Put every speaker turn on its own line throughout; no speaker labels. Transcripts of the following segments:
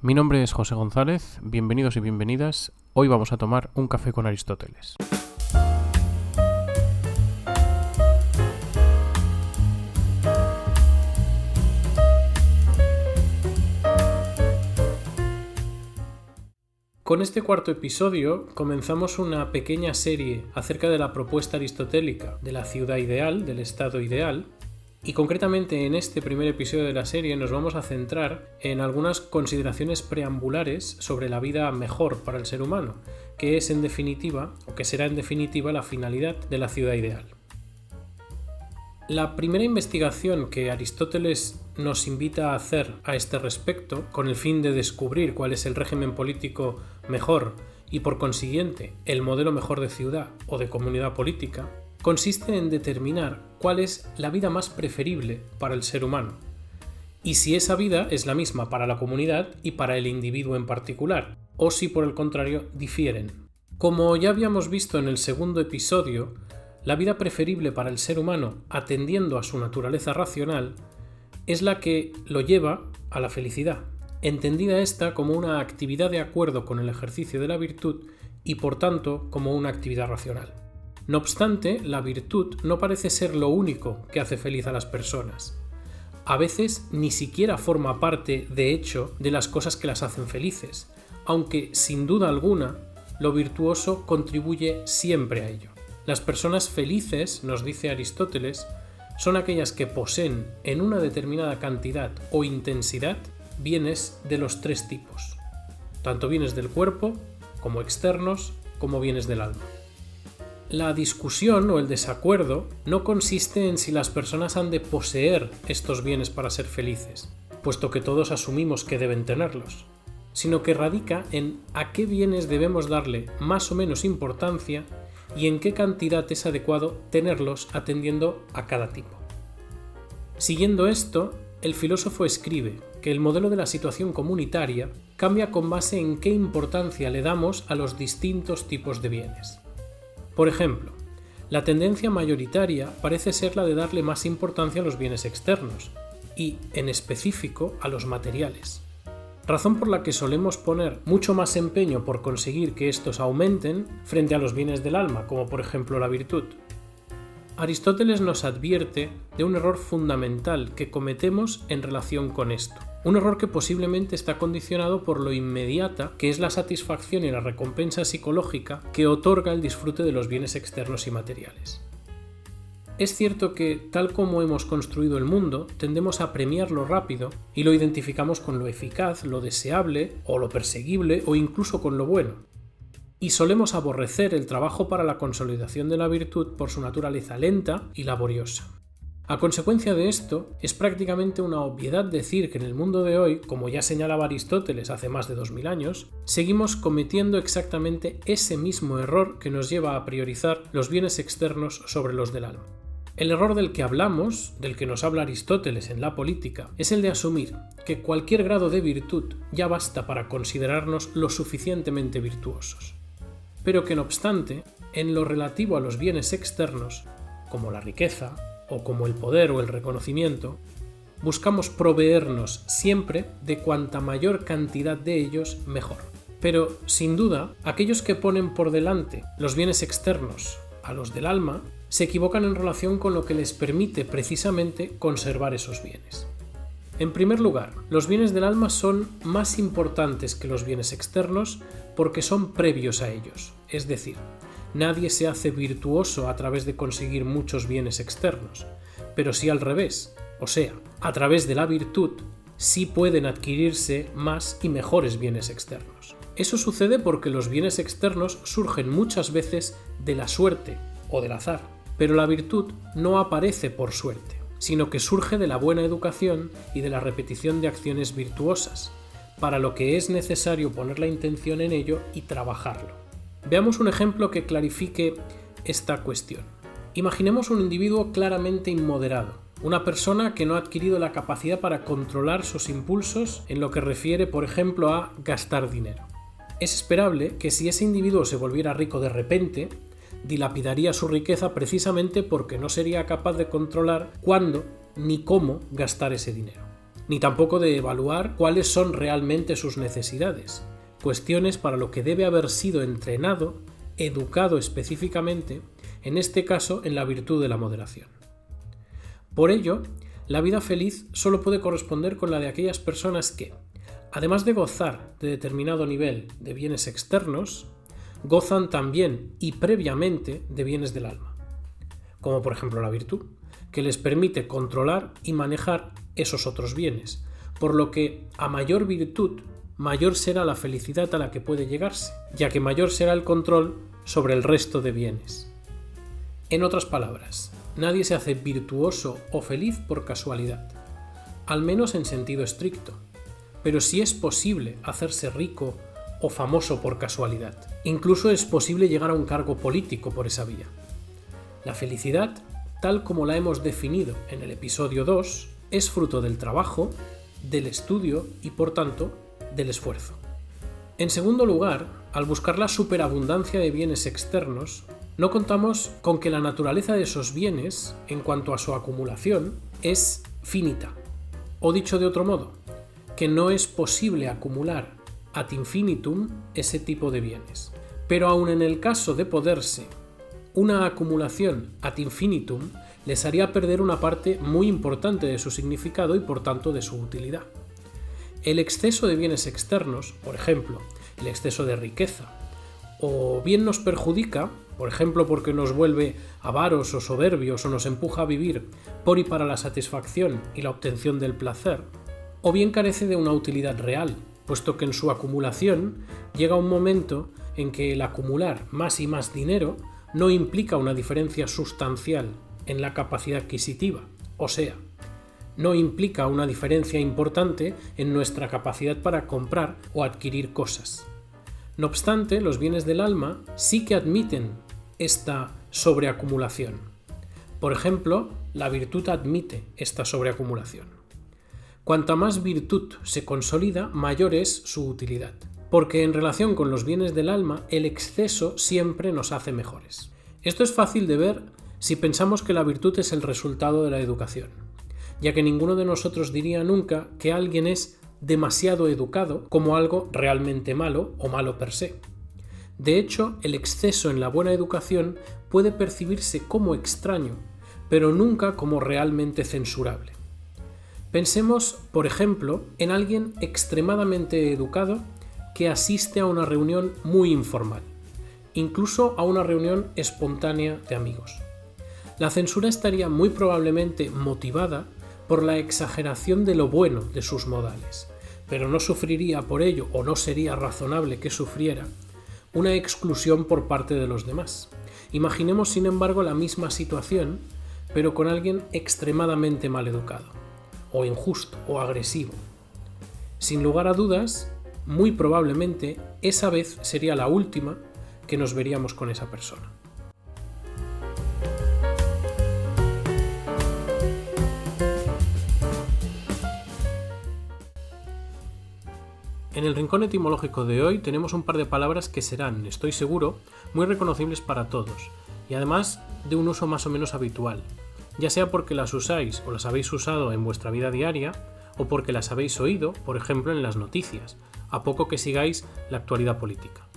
Mi nombre es José González, bienvenidos y bienvenidas. Hoy vamos a tomar un café con Aristóteles. Con este cuarto episodio comenzamos una pequeña serie acerca de la propuesta aristotélica de la ciudad ideal, del estado ideal, y concretamente en este primer episodio de la serie nos vamos a centrar en algunas consideraciones preambulares sobre la vida mejor para el ser humano, que es en definitiva, o que será en definitiva, la finalidad de la ciudad ideal. La primera investigación que Aristóteles nos invita a hacer a este respecto, con el fin de descubrir cuál es el régimen político mejor y por consiguiente el modelo mejor de ciudad o de comunidad política, consiste en determinar cuál es la vida más preferible para el ser humano y si esa vida es la misma para la comunidad y para el individuo en particular, o si por el contrario difieren. Como ya habíamos visto en el segundo episodio, la vida preferible para el ser humano, atendiendo a su naturaleza racional, es la que lo lleva a la felicidad, entendida esta como una actividad de acuerdo con el ejercicio de la virtud y por tanto como una actividad racional. No obstante, la virtud no parece ser lo único que hace feliz a las personas. A veces ni siquiera forma parte, de hecho, de las cosas que las hacen felices, aunque sin duda alguna lo virtuoso contribuye siempre a ello. Las personas felices, nos dice Aristóteles, son aquellas que poseen en una determinada cantidad o intensidad bienes de los tres tipos, tanto bienes del cuerpo como externos como bienes del alma. La discusión o el desacuerdo no consiste en si las personas han de poseer estos bienes para ser felices, puesto que todos asumimos que deben tenerlos, sino que radica en a qué bienes debemos darle más o menos importancia y en qué cantidad es adecuado tenerlos atendiendo a cada tipo. Siguiendo esto, el filósofo escribe que el modelo de la situación comunitaria cambia con base en qué importancia le damos a los distintos tipos de bienes. Por ejemplo, la tendencia mayoritaria parece ser la de darle más importancia a los bienes externos y, en específico, a los materiales. Razón por la que solemos poner mucho más empeño por conseguir que estos aumenten frente a los bienes del alma, como por ejemplo la virtud. Aristóteles nos advierte de un error fundamental que cometemos en relación con esto. Un error que posiblemente está condicionado por lo inmediata que es la satisfacción y la recompensa psicológica que otorga el disfrute de los bienes externos y materiales. Es cierto que, tal como hemos construido el mundo, tendemos a premiar lo rápido y lo identificamos con lo eficaz, lo deseable o lo perseguible o incluso con lo bueno. Y solemos aborrecer el trabajo para la consolidación de la virtud por su naturaleza lenta y laboriosa. A consecuencia de esto, es prácticamente una obviedad decir que en el mundo de hoy, como ya señalaba Aristóteles hace más de 2000 años, seguimos cometiendo exactamente ese mismo error que nos lleva a priorizar los bienes externos sobre los del alma. El error del que hablamos, del que nos habla Aristóteles en la política, es el de asumir que cualquier grado de virtud ya basta para considerarnos lo suficientemente virtuosos. Pero que no obstante, en lo relativo a los bienes externos, como la riqueza, o como el poder o el reconocimiento, buscamos proveernos siempre de cuanta mayor cantidad de ellos mejor. Pero, sin duda, aquellos que ponen por delante los bienes externos a los del alma, se equivocan en relación con lo que les permite precisamente conservar esos bienes. En primer lugar, los bienes del alma son más importantes que los bienes externos porque son previos a ellos, es decir, nadie se hace virtuoso a través de conseguir muchos bienes externos, pero sí al revés, o sea, a través de la virtud sí pueden adquirirse más y mejores bienes externos. Eso sucede porque los bienes externos surgen muchas veces de la suerte o del azar, pero la virtud no aparece por suerte, sino que surge de la buena educación y de la repetición de acciones virtuosas, para lo que es necesario poner la intención en ello y trabajarlo. Veamos un ejemplo que clarifique esta cuestión. Imaginemos un individuo claramente inmoderado, una persona que no ha adquirido la capacidad para controlar sus impulsos en lo que refiere, por ejemplo, a gastar dinero. Es esperable que si ese individuo se volviera rico de repente, dilapidaría su riqueza precisamente porque no sería capaz de controlar cuándo ni cómo gastar ese dinero. ni tampoco de evaluar cuáles son realmente sus necesidades, cuestiones para lo que debe haber sido entrenado, educado específicamente, en este caso en la virtud de la moderación. Por ello, la vida feliz solo puede corresponder con la de aquellas personas que, además de gozar de determinado nivel de bienes externos, gozan también y previamente de bienes del alma, como por ejemplo la virtud, que les permite controlar y manejar esos otros bienes, por lo que a mayor virtud, mayor será la felicidad a la que puede llegarse, ya que mayor será el control sobre el resto de bienes. En otras palabras, nadie se hace virtuoso o feliz por casualidad, al menos en sentido estricto, pero sí es posible hacerse rico o famoso por casualidad. Incluso es posible llegar a un cargo político por esa vía. La felicidad, tal como la hemos definido en el episodio 2, es fruto del trabajo, del estudio y, por tanto, del esfuerzo. En segundo lugar, al buscar la superabundancia de bienes externos, no contamos con que la naturaleza de esos bienes, en cuanto a su acumulación, es finita. O dicho de otro modo, que no es posible acumular ad infinitum ese tipo de bienes. Pero aun en el caso de poderse, una acumulación ad infinitum les haría perder una parte muy importante de su significado y por tanto de su utilidad. El exceso de bienes externos, por ejemplo, el exceso de riqueza, o bien nos perjudica, por ejemplo porque nos vuelve avaros o soberbios o nos empuja a vivir por y para la satisfacción y la obtención del placer, o bien carece de una utilidad real, puesto que en su acumulación llega un momento en que el acumular más y más dinero no implica una diferencia sustancial en la capacidad adquisitiva, o sea, no implica una diferencia importante en nuestra capacidad para comprar o adquirir cosas. No obstante, los bienes del alma sí que admiten esta sobreacumulación. Por ejemplo, la virtud admite esta sobreacumulación. Cuanta más virtud se consolida, mayor es su utilidad, porque en relación con los bienes del alma, el exceso siempre nos hace mejores. Esto es fácil de ver si pensamos que la virtud es el resultado de la educación, ya que ninguno de nosotros diría nunca que alguien es demasiado educado como algo realmente malo o malo per se. De hecho, el exceso en la buena educación puede percibirse como extraño, pero nunca como realmente censurable. Pensemos, por ejemplo, en alguien extremadamente educado que asiste a una reunión muy informal, incluso a una reunión espontánea de amigos. La censura estaría muy probablemente motivada por la exageración de lo bueno de sus modales, pero no sufriría por ello, o no sería razonable que sufriera, una exclusión por parte de los demás. Imaginemos, sin embargo, la misma situación, pero con alguien extremadamente mal educado, o injusto, o agresivo. Sin lugar a dudas, muy probablemente esa vez sería la última que nos veríamos con esa persona. En el rincón etimológico de hoy tenemos un par de palabras que serán, estoy seguro, muy reconocibles para todos, y además de un uso más o menos habitual, ya sea porque las usáis o las habéis usado en vuestra vida diaria, o porque las habéis oído, por ejemplo, en las noticias, a poco que sigáis la actualidad política.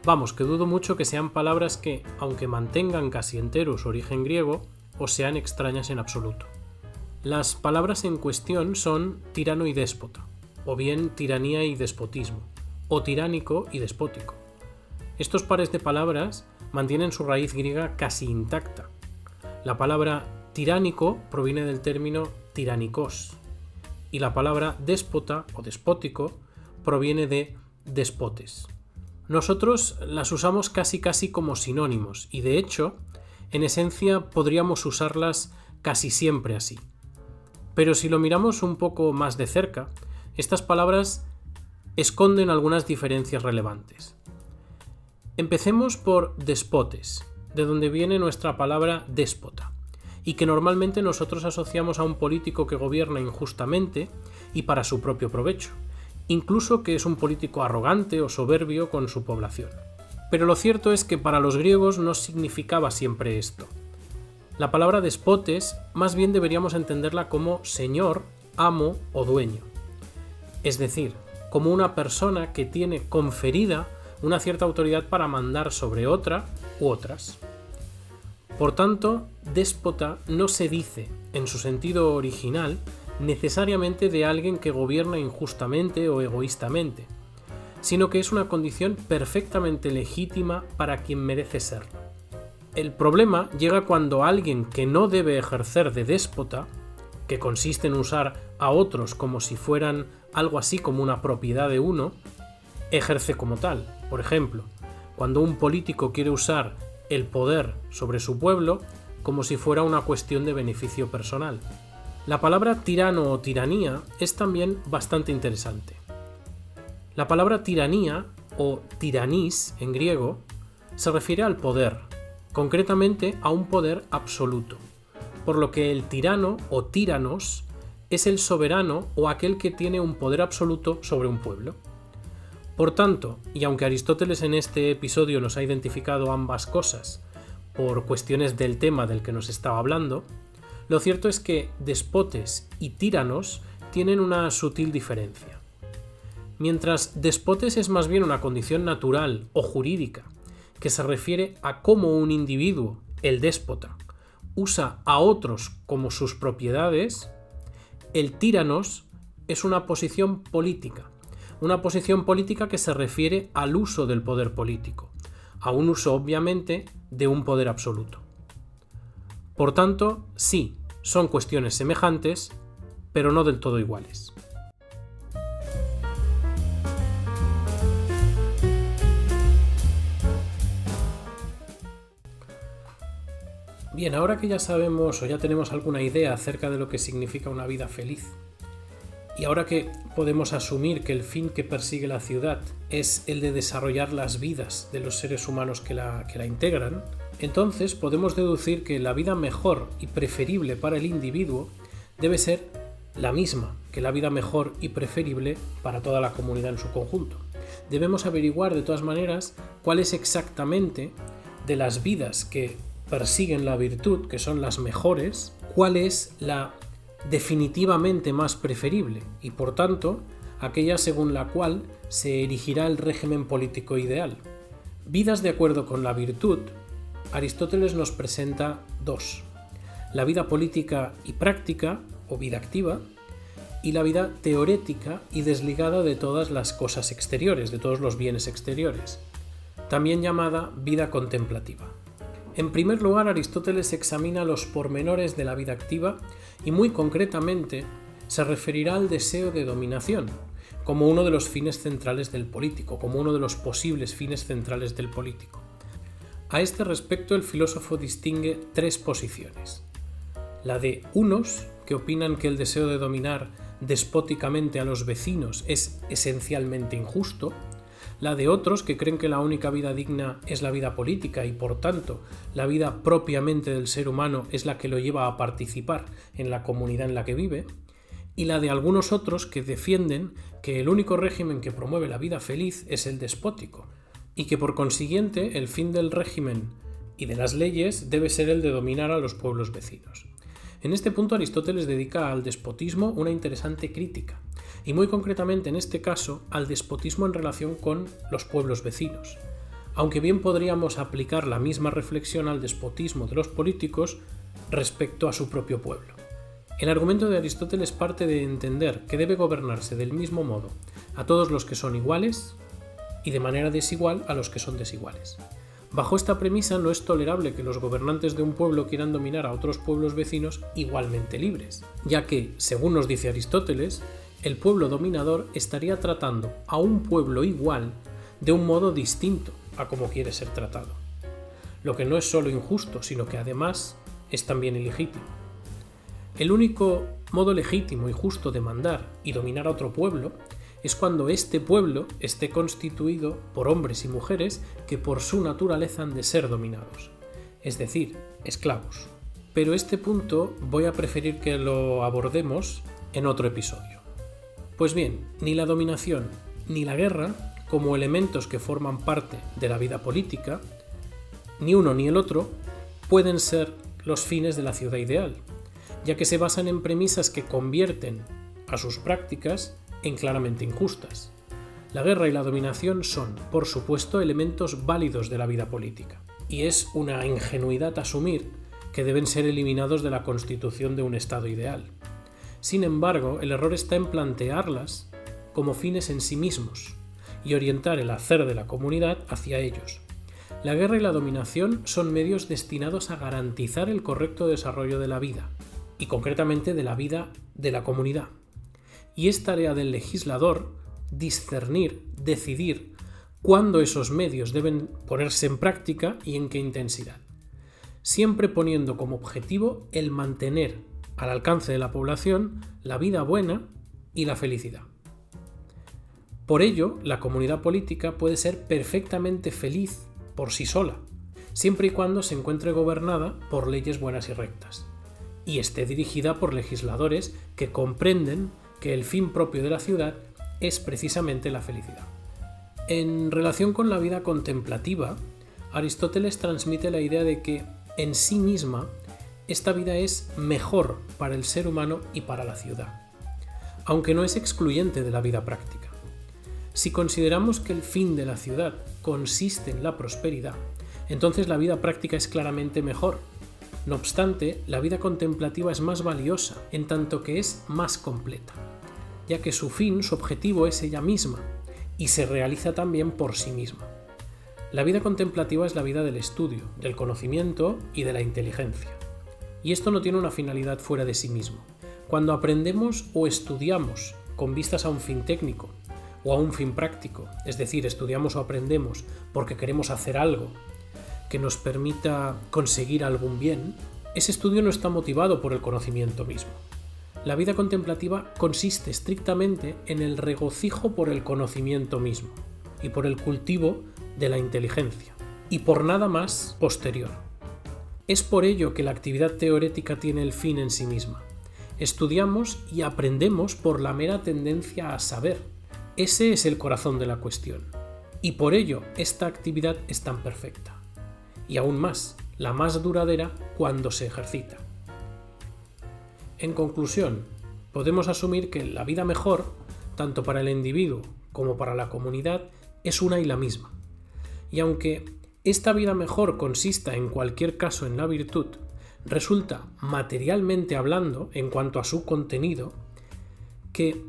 Vamos, que dudo mucho que sean palabras que, aunque mantengan casi entero su origen griego, os sean extrañas en absoluto. Las palabras en cuestión son tirano y déspota, o bien tiranía y despotismo, o tiránico y despótico. Estos pares de palabras mantienen su raíz griega casi intacta. La palabra tiránico proviene del término tiranikos, y la palabra déspota o despótico proviene de despotes. Nosotros las usamos casi como sinónimos, y de hecho, en esencia podríamos usarlas casi siempre así. Pero si lo miramos un poco más de cerca, estas palabras esconden algunas diferencias relevantes. Empecemos por despotes, de donde viene nuestra palabra déspota, y que normalmente nosotros asociamos a un político que gobierna injustamente y para su propio provecho, incluso que es un político arrogante o soberbio con su población. Pero lo cierto es que para los griegos no significaba siempre esto. La palabra despotes más bien deberíamos entenderla como señor amo o dueño. Es decir, como una persona que tiene conferida una cierta autoridad para mandar sobre otra u otras. Por tanto, déspota no se dice, en su sentido original, necesariamente de alguien que gobierna injustamente o egoístamente, sino que es una condición perfectamente legítima para quien merece serlo. El problema llega cuando alguien que no debe ejercer de déspota, que consiste en usar a otros como si fueran algo así como una propiedad de uno, ejerce como tal. Por ejemplo, cuando un político quiere usar el poder sobre su pueblo como si fuera una cuestión de beneficio personal. La palabra tirano o tiranía es también bastante interesante. La palabra tiranía o tiranís en griego se refiere al poder, concretamente a un poder absoluto, por lo que el tirano o tiranos es el soberano o aquel que tiene un poder absoluto sobre un pueblo. Por tanto, y aunque Aristóteles en este episodio nos ha identificado ambas cosas por cuestiones del tema del que nos estaba hablando, lo cierto es que despotes y tiranos tienen una sutil diferencia. Mientras despotes es más bien una condición natural o jurídica que se refiere a cómo un individuo, el déspota, usa a otros como sus propiedades, el tiranos es una posición política que se refiere al uso del poder político, a un uso obviamente de un poder absoluto. Por tanto, sí, son cuestiones semejantes, pero no del todo iguales. Bien, ahora que ya sabemos o ya tenemos alguna idea acerca de lo que significa una vida feliz, y ahora que podemos asumir que el fin que persigue la ciudad es el de desarrollar las vidas de los seres humanos que la integran, entonces podemos deducir que la vida mejor y preferible para el individuo debe ser la misma que la vida mejor y preferible para toda la comunidad en su conjunto. Debemos averiguar de todas maneras cuál es exactamente de las vidas que persiguen la virtud, que son las mejores, cuál es la definitivamente más preferible y, por tanto, aquella según la cual se erigirá el régimen político ideal. Vidas de acuerdo con la virtud, Aristóteles nos presenta dos: la vida política y práctica, o vida activa, y la vida teorética y desligada de todas las cosas exteriores, de todos los bienes exteriores, también llamada vida contemplativa. En primer lugar, Aristóteles examina los pormenores de la vida activa y muy concretamente se referirá al deseo de dominación, como uno de los fines centrales del político, como uno de los posibles fines centrales del político. A este respecto, el filósofo distingue tres posiciones: la de unos, que opinan que el deseo de dominar despóticamente a los vecinos es esencialmente injusto; la de otros, que creen que la única vida digna es la vida política y, por tanto, la vida propiamente del ser humano es la que lo lleva a participar en la comunidad en la que vive; y la de algunos otros que defienden que el único régimen que promueve la vida feliz es el despótico, y que por consiguiente el fin del régimen y de las leyes debe ser el de dominar a los pueblos vecinos. En este punto Aristóteles dedica al despotismo una interesante crítica, y muy concretamente en este caso al despotismo en relación con los pueblos vecinos, aunque bien podríamos aplicar la misma reflexión al despotismo de los políticos respecto a su propio pueblo. El argumento de Aristóteles parte de entender que debe gobernarse del mismo modo a todos los que son iguales y de manera desigual a los que son desiguales. Bajo esta premisa no es tolerable que los gobernantes de un pueblo quieran dominar a otros pueblos vecinos igualmente libres, ya que, según nos dice Aristóteles, el pueblo dominador estaría tratando a un pueblo igual de un modo distinto a como quiere ser tratado, lo que no es solo injusto, sino que además es también ilegítimo. El único modo legítimo y justo de mandar y dominar a otro pueblo es cuando este pueblo esté constituido por hombres y mujeres que por su naturaleza han de ser dominados, es decir, esclavos. Pero este punto voy a preferir que lo abordemos en otro episodio. Pues bien, ni la dominación ni la guerra, como elementos que forman parte de la vida política, ni uno ni el otro, pueden ser los fines de la ciudad ideal, ya que se basan en premisas que convierten a sus prácticas en claramente injustas. La guerra y la dominación son, por supuesto, elementos válidos de la vida política, y es una ingenuidad asumir que deben ser eliminados de la constitución de un Estado ideal. Sin embargo, el error está en plantearlas como fines en sí mismos y orientar el hacer de la comunidad hacia ellos. La guerra y la dominación son medios destinados a garantizar el correcto desarrollo de la vida, y concretamente de la vida de la comunidad. Y es tarea del legislador discernir, decidir cuándo esos medios deben ponerse en práctica y en qué intensidad, siempre poniendo como objetivo el mantener al alcance de la población la vida buena y la felicidad. Por ello, la comunidad política puede ser perfectamente feliz por sí sola, siempre y cuando se encuentre gobernada por leyes buenas y rectas, y esté dirigida por legisladores que comprenden que el fin propio de la ciudad es precisamente la felicidad. En relación con la vida contemplativa, Aristóteles transmite la idea de que, en sí misma, esta vida es mejor para el ser humano y para la ciudad, aunque no es excluyente de la vida práctica. Si consideramos que el fin de la ciudad consiste en la prosperidad, entonces la vida práctica es claramente mejor. No obstante, la vida contemplativa es más valiosa, en tanto que es más completa, ya que su fin, su objetivo es ella misma, y se realiza también por sí misma. La vida contemplativa es la vida del estudio, del conocimiento y de la inteligencia. Y esto no tiene una finalidad fuera de sí mismo. Cuando aprendemos o estudiamos con vistas a un fin técnico o a un fin práctico, es decir, estudiamos o aprendemos porque queremos hacer algo que nos permita conseguir algún bien, ese estudio no está motivado por el conocimiento mismo. La vida contemplativa consiste estrictamente en el regocijo por el conocimiento mismo y por el cultivo de la inteligencia, y por nada más posterior. Es por ello que la actividad teórica tiene el fin en sí misma. Estudiamos y aprendemos por la mera tendencia a saber. Ese es el corazón de la cuestión. Y por ello esta actividad es tan perfecta. Y aún más, la más duradera cuando se ejercita. En conclusión, podemos asumir que la vida mejor, tanto para el individuo como para la comunidad, es una y la misma. Y aunque esta vida mejor consista en cualquier caso en la virtud, resulta, materialmente hablando, en cuanto a su contenido, que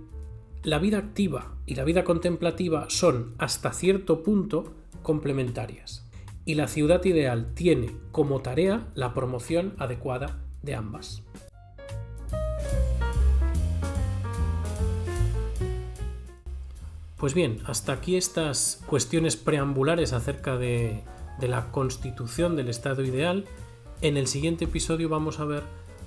la vida activa y la vida contemplativa son, hasta cierto punto, complementarias. Y la ciudad ideal tiene como tarea la promoción adecuada de ambas. Pues bien, hasta aquí estas cuestiones preambulares acerca de la constitución del estado ideal. En el siguiente episodio vamos a ver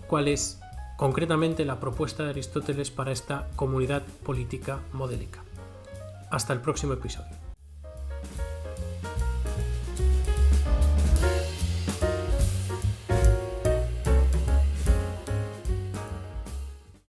cuál es concretamente la propuesta de Aristóteles para esta comunidad política modélica. Hasta el próximo episodio.